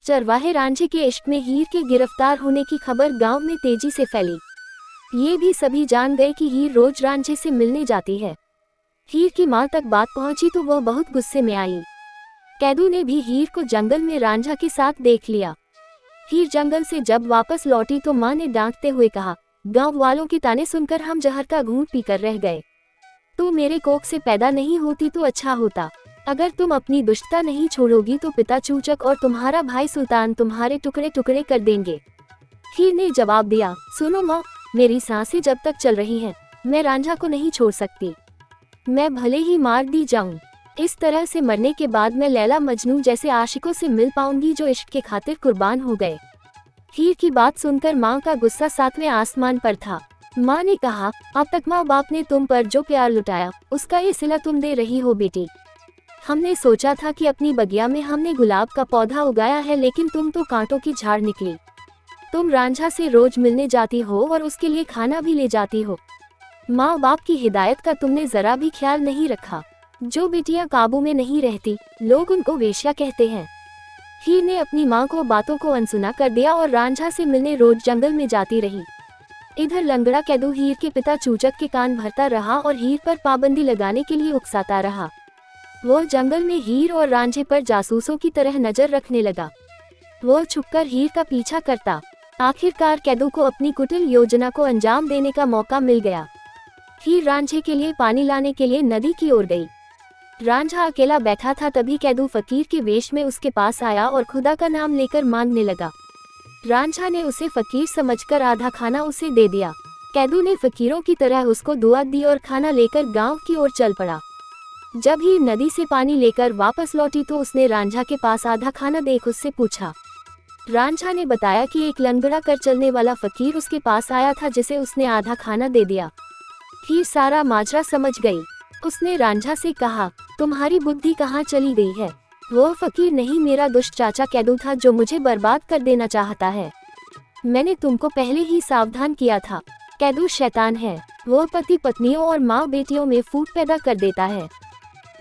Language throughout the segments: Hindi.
चरवाहे रांझे के इश्क में हीर के गिरफ्तार होने की खबर गांव में तेजी से फैली। ये भी सभी जान गए कि हीर रोज रांझे से मिलने जाती है। हीर की मां तक बात पहुंची तो वह बहुत गुस्से में आई। कैदू ने भी हीर को जंगल में रांझा के साथ देख लिया। हीर जंगल से जब वापस लौटी तो मां ने डांटते हुए कहा, गांव वालों की ताने सुनकर हम जहर का घूंट पीकर रह गए। तू मेरे कोख से पैदा नहीं होती तो अच्छा होता। अगर तुम अपनी दुष्टता नहीं छोड़ोगी तो पिता चूचक और तुम्हारा भाई सुल्तान तुम्हारे टुकड़े टुकड़े कर देंगे। हीर ने जवाब दिया, सुनो माँ, मेरी सांसें जब तक चल रही हैं, मैं रांझा को नहीं छोड़ सकती। मैं भले ही मार दी जाऊं, इस तरह से मरने के बाद मैं लैला मजनू जैसे आशिकों से मिल पाऊंगी जो इश्क के खातिर कुर्बान हो गए। हीर की बात सुनकर माँ का गुस्सा सातवें आसमान पर था। माँ ने कहा, अब तक माँ बाप ने तुम पर जो प्यार लुटाया उसका ये सिला तुम दे रही हो बेटी। हमने सोचा था कि अपनी बगिया में हमने गुलाब का पौधा उगाया है, लेकिन तुम तो कांटों की झाड़ निकली। तुम रांझा से रोज मिलने जाती हो और उसके लिए खाना भी ले जाती हो। माँ बाप की हिदायत का तुमने जरा भी ख्याल नहीं रखा। जो बेटियां काबू में नहीं रहती, लोग उनको वेश्या कहते हैं। हीर ने अपनी माँ को बातों को अनसुना कर दिया और रांझा से मिलने रोज जंगल में जाती रही। इधर लंगड़ा कैदू हीर के पिता चूचक के कान भरता रहा और हीर पर पाबंदी लगाने के लिए उकसाता रहा। वह जंगल में हीर और रांझे पर जासूसों की तरह नजर रखने लगा। वह छुपकर हीर का पीछा करता। आखिरकार कैदू को अपनी कुटिल योजना को अंजाम देने का मौका मिल गया। हीर रांझे के लिए पानी लाने के लिए नदी की ओर गई। रांझा अकेला बैठा था, तभी कैदू फकीर के वेश में उसके पास आया और खुदा का नाम लेकर मांगने लगा। रांझा ने उसे फकीर समझकर आधा खाना उसे दे दिया। कैदू ने फकीरों की तरह उसको दुआ दी और खाना लेकर गांव की ओर चल पड़ा। जब हीर नदी से पानी लेकर वापस लौटी तो उसने रांझा के पास आधा खाना देख उससे पूछा। रांझा ने बताया कि एक लंगड़ा कर चलने वाला फकीर उसके पास आया था जिसे उसने आधा खाना दे दिया। हीर सारा माजरा समझ गई। उसने रांझा से कहा, तुम्हारी बुद्धि कहाँ चली गई है? वो फकीर नहीं, मेरा दुष्ट चाचा कैदू था जो मुझे बर्बाद कर देना चाहता है। मैंने तुमको पहले ही सावधान किया था। कैदू शैतान है। वो पति पत्नियों और माँ बेटियों में फूट पैदा कर देता है।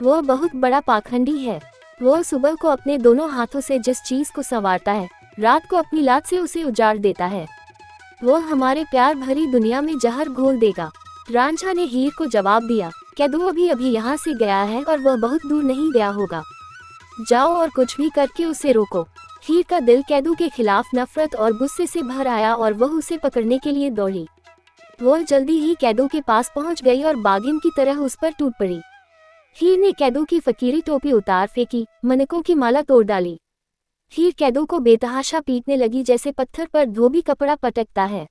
वो बहुत बड़ा पाखंडी है। वो सुबह को अपने दोनों हाथों से जिस चीज को संवारता है, रात को अपनी लात से उसे उजाड़ देता है। वो हमारे प्यार भरी दुनिया में जहर घोल देगा। रांझा ने हीर को जवाब दिया, कैदू अभी यहाँ से गया है और वह बहुत दूर नहीं गया होगा। जाओ और कुछ भी करके उसे रोको। हीर का दिल कैदू के खिलाफ नफरत और गुस्से से भर आया और वह उसे पकड़ने के लिए दौड़ी। वह जल्दी ही कैदू के पास पहुंच गई और बागिन की तरह उस पर टूट पड़ी। हीर ने कैदू की फकीरी टोपी उतार फेंकी, मनकों की माला तोड़ डाली। हीर कैदू को बेतहाशा पीटने लगी जैसे पत्थर पर धोबी कपड़ा पटकता है।